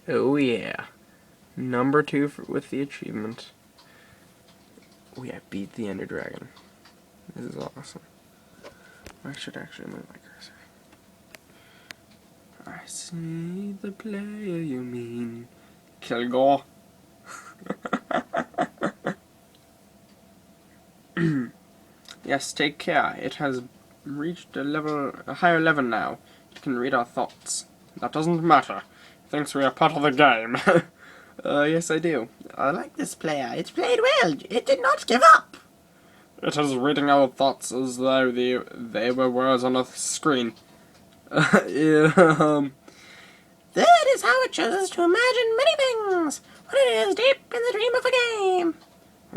Oh yeah. Number 2 with the achievement. We have beat the Ender Dragon. This is awesome. I should actually move my cursor. I see the player you mean. Kilgore. Yes, take care. It has reached a higher level now. It can read our thoughts. That doesn't matter. Thinks we are part of the game. Yes I do. I like this player. It played well. It did not give up. It is reading our thoughts as though they were words on a screen. Yeah, that is how it chooses to imagine many things when it is deep in the dream of a game.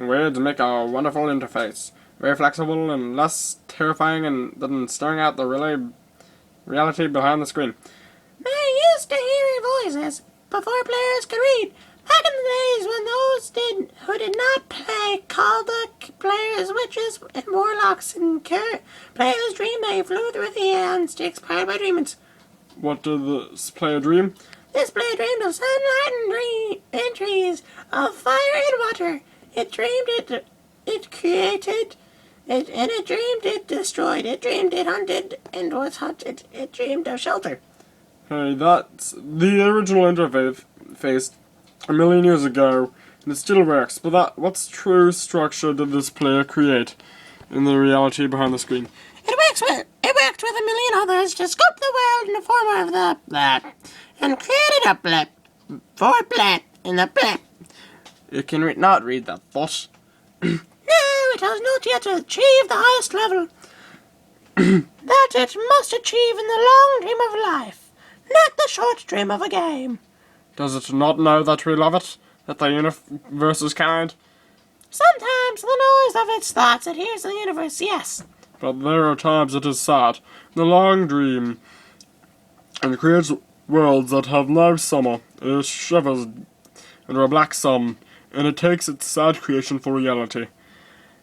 Words make a wonderful interface. Very flexible and less terrifying than staring at the reality behind the screen. I used to hear voices before players could read. Back in the days when those who did not play called the players witches and warlocks and players dreamed they flew through the air on sticks powered by dreamers. What did this player dream? This player dreamed of sunlight and trees, of fire and water. It dreamed it created, and it dreamed it destroyed. It dreamed it hunted and was hunted. It dreamed of shelter. Hey, that's the original interface a million years ago, and it still works. But what's true structure did this player create in the reality behind the screen? It worked with a million others to sculpt the world in the form of that, and created a blip for blip in the blip. It can not read that thought. No, it has not yet achieved the highest level that it must achieve in the long dream of life, not the short dream of a game. Does it not know that we love it? That the universe is kind? Sometimes the noise of its thoughts adheres to the universe, yes. But there are times it is sad, the long dream, and creates worlds that have no summer. It shivers under a black sun, and it takes its sad creation for reality.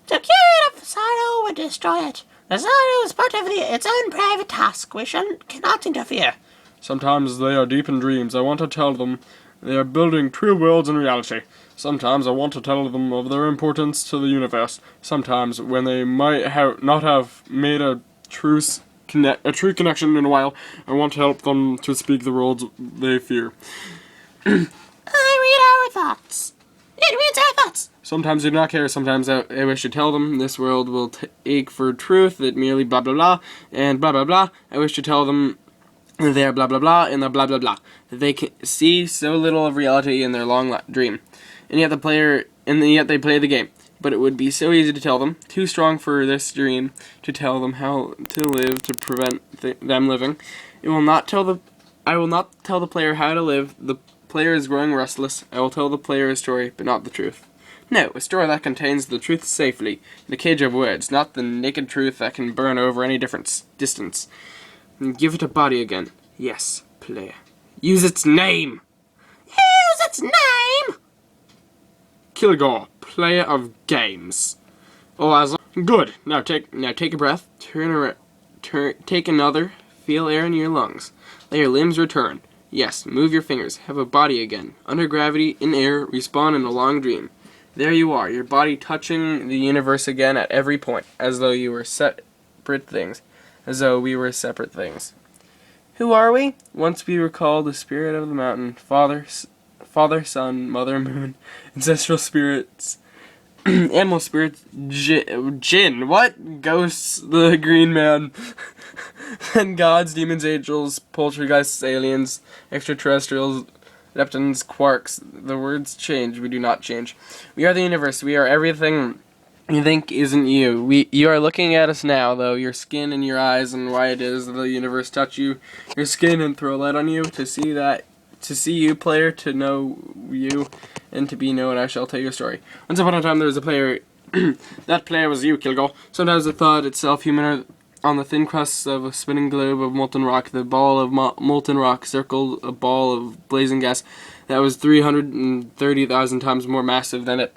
To cure it of sorrow would destroy it. The sorrow is part of its own private task. We cannot interfere. Sometimes they are deep in dreams. I want to tell them they are building true worlds in reality. Sometimes I want to tell them of their importance to the universe. Sometimes, when they might not have made a true connection in a while, I want to help them to speak the words they fear. I read our thoughts. It reads our thoughts. Sometimes I do not care. Sometimes I wish to tell them this world will ache for truth, that merely blah blah blah, and blah blah blah. I wish to tell them they are blah blah blah, and the blah blah blah. That they can see so little of reality in their long dream. And yet they play the game. But it would be so easy to tell them, too strong for this dream, to tell them how to live to prevent them living. I will not tell the player how to live. The player is growing restless. I will tell the player a story, but not the truth. No, a story that contains the truth safely, in a cage of words, not the naked truth that can burn over any distance. And give it a body again. Yes, player. Use its name! Use its name! Kilgore, player of games. Oh, good. Now take a breath. Take another. Feel air in your lungs. Let your limbs return. Yes, move your fingers. Have a body again. Under gravity, in air, respawn in a long dream. There you are, your body touching the universe again at every point, as though you were separate things. As though we were separate things. Who are we? Once we were called the spirit of the mountain, Father, Son, Mother, Moon, ancestral spirits, animal spirits, jinn, what? Ghosts, the green man, and gods, demons, angels, poltergeists, aliens, extraterrestrials, leptons, quarks. The words change, we do not change. We are the universe, we are everything you think isn't you. You are looking at us now, though. Your skin and your eyes and why it is the universe touch you, your skin and throw light on you, to see you, player, to know you, and to be known. I shall tell you a story. Once upon a time there was a player. That player was you, Kilgore. Sometimes it thought itself human on the thin crust of a spinning globe of molten rock. The ball of molten rock circled a ball of blazing gas that was 330,000 times more massive than it.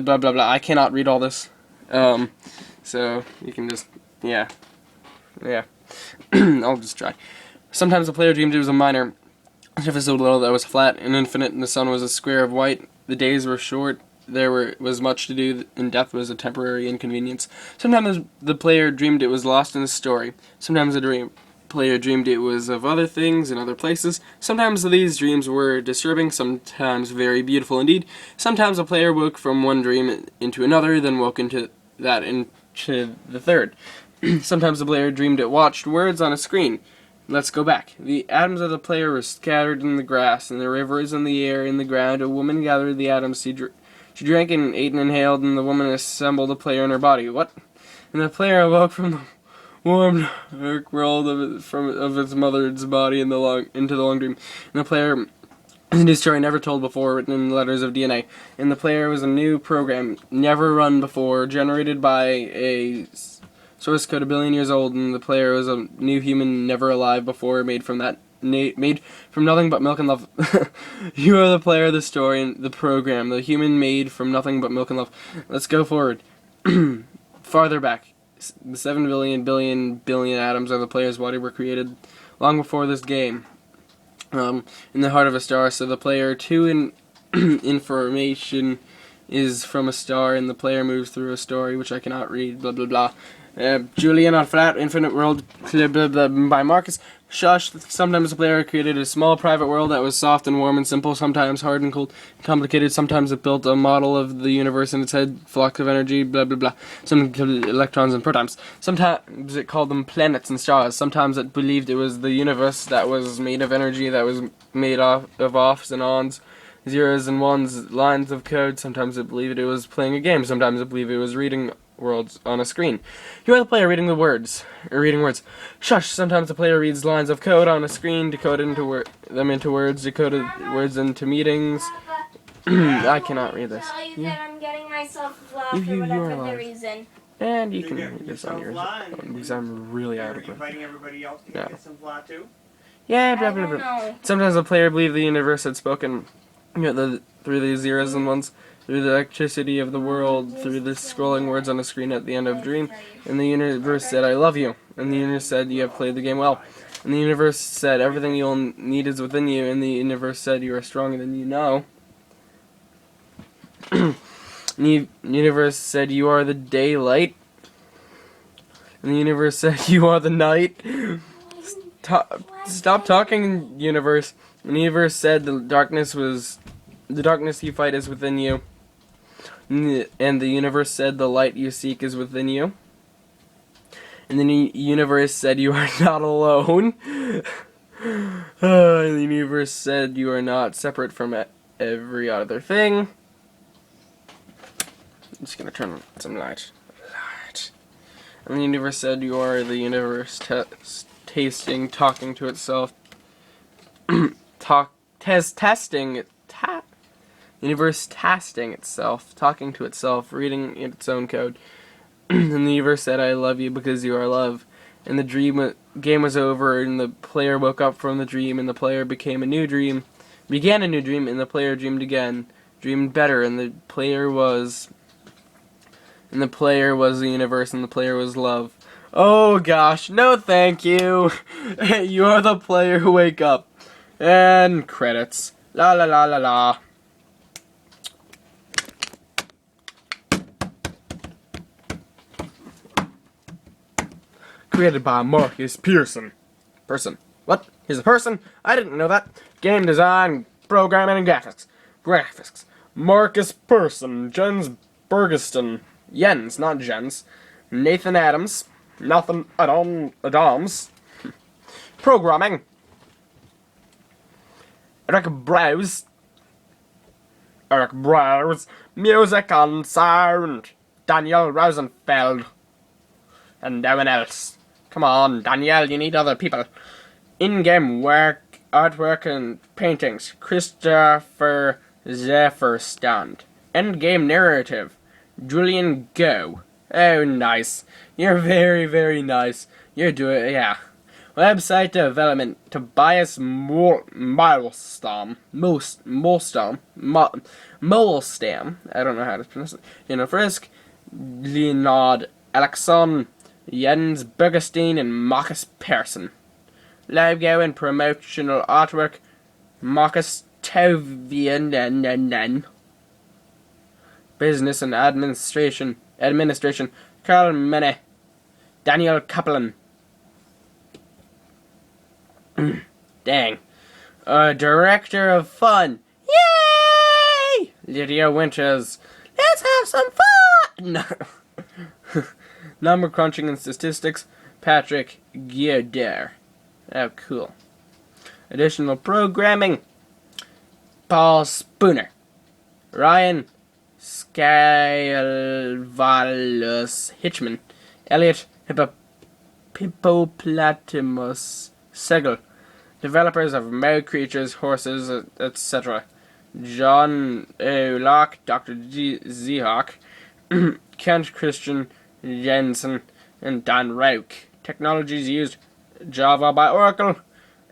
Blah blah blah. I cannot read all this. So you can just yeah. I'll just try. Sometimes the player dreamed it was a miner If was so little that was flat and infinite, and the sun was a square of white. The days were short. Was much to do, and death was a temporary inconvenience. Sometimes the player dreamed it was lost in a story. Sometimes the player dreamed it was of other things in other places. Sometimes these dreams were disturbing, sometimes very beautiful indeed. Sometimes the player woke from one dream into another, then woke into the third. Sometimes the player dreamed it watched words on a screen. Let's go back. The atoms of the player were scattered in the grass, in the rivers, in the air, in the ground. A woman gathered the atoms. She drank and ate and inhaled, and the woman assembled the player in her body. What? And the player awoke from the warm, dark world of its mother's body into the long dream. And the player, a new story never told before, written in letters of DNA. And the player was a new program, never run before, generated by a source code 1 billion years old, and the player was a new human never alive before, made from nothing but milk and love. You are the player of the story and the program, the human made from nothing but milk and love. Let's go forward. Farther back. The 7 billion atoms of the player's body were created long before this game. In the heart of a star, so the player information is from a star, and the player moves through a story which I cannot read, blah blah blah. Julian on Flat, Infinite World, blah, blah, blah, by Marcus. Shush. Sometimes the player created a small private world that was soft and warm and simple, sometimes hard and cold, complicated. Sometimes it built a model of the universe in its head, flux of energy, blah blah blah. Some electrons and protons. Sometimes it called them planets and stars. Sometimes it believed it was the universe that was made of energy, that was made of offs and ons, zeros and ones, lines of code. Sometimes it believed it was playing a game. Sometimes it believed it was reading words on a screen. You are the player reading words. Shush. Sometimes the player reads lines of code on a screen, decoded them into words, decoded words into meetings. I cannot read this. Tell you that I'm getting myself a flaw for whatever the reason. And you can read this on yours because I'm really out of breath. Inviting everybody else to get some fly too. Yeah, blah blah blah. Sometimes the player believed the universe had spoken through the zeros and ones, through the electricity of the world, through the scrolling words on a screen at the end of a dream. And the universe said, I love you. And the universe said, you have played the game well. And the universe said, everything you'll need is within you. And the universe said, you are stronger than you know. And the universe said, you are the daylight. And the universe said, you are the night. Stop talking, universe. And the universe said, the darkness you fight is within you. And the universe said, the light you seek is within you. And the universe said, you are not alone. And the universe said, you are not separate from every other thing. I'm just gonna turn on some light. And the universe said, you are the universe tasting, talking to itself. Testing. Universe tasting itself, talking to itself, reading its own code. And the universe said, I love you because you are love. And the game was over, and the player woke up from the dream, and the player began a new dream, and the player dreamed again, dreamed better, and the player was the universe, and the player was love. Oh gosh, no thank you. You are the player who wake up. And credits. La la la la la. Created by Marcus Pearson. What? He's a person? I didn't know that. Game design, programming, and graphics. Marcus Pearson. Jens Bergeston. Jens, not Jens. Nathan Adams. Adams. Programming. Eric Browse. Music and sound. Daniel Rosenfeld. And no one else. Come on, Danielle, you need other people. In-game work, artwork, and paintings. Christopher Zefferstand. End-game narrative. Julian Go. Oh, nice. You're very, very nice. You're doing, yeah. Website development. Tobias Molstam. I don't know how to pronounce it. Frisk. Leonard Alexon. Jens Bergestein and Marcus Persson. Logo and promotional artwork. Marcus Business and Administration, Carl Mene, Daniel Kaplan. Dang. Director of Fun. Yay! Lydia Winters. Let's have some fun! No. Number crunching and statistics. Patrick Gierder. Oh, cool. Additional programming. Paul Spooner. Ryan Skyvalus Hitchman. Elliot Hippoplatymus Segel. Developers of Merry Creatures, Horses, etc. John A. Locke, Dr. Zehawk, Kent Christian Jensen, and Dan Rauch. Technologies used: Java by Oracle,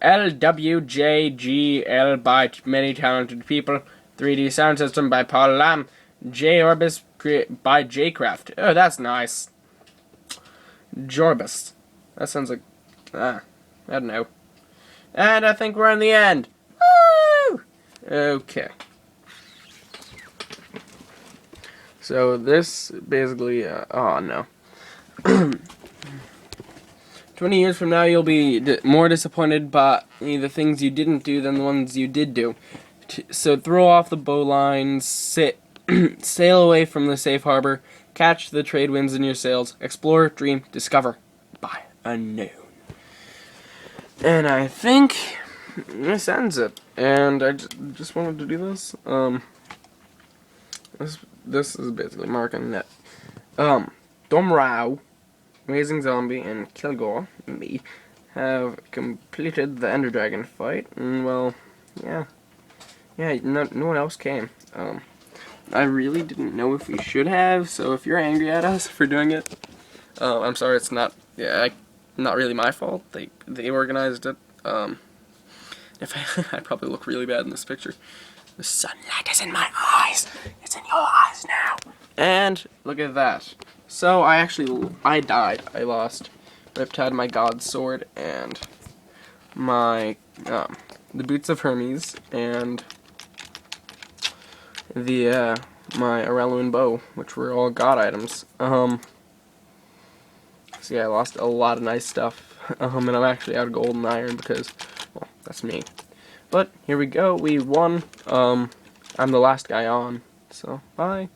LWJGL by many talented people, 3D sound system by Paul Lamb, J-Orbis by Jcraft. Oh, that's nice. Jorbis. That sounds like... I don't know. And I think we're in the end. Woo! Okay. So this basically... oh, no. 20 years from now, you'll be more disappointed by the things you didn't do than the ones you did do. So throw off the bowlines, sail away from the safe harbor, catch the trade winds in your sails, explore, dream, discover, by unknown. And I think this ends it. And I just wanted to do this. This is basically marking that. Dom Rao, Amazing Zombie, and Kilgore, me, have completed the Ender Dragon fight. And well, yeah, no one else came. I really didn't know if we should have. So if you're angry at us for doing it, I'm sorry. It's not. Yeah. Not really my fault. They organized it. I probably look really bad in this picture. The sunlight is in my eyes. It's in your eyes now. And look at that. So I died. I lost Riptide, my god sword, and my the boots of Hermes, and the my Aurelian bow, which were all god items. So yeah, I lost a lot of nice stuff, and I'm actually out of gold and iron because, well, that's me. But here we go, we won. I'm the last guy on, so bye.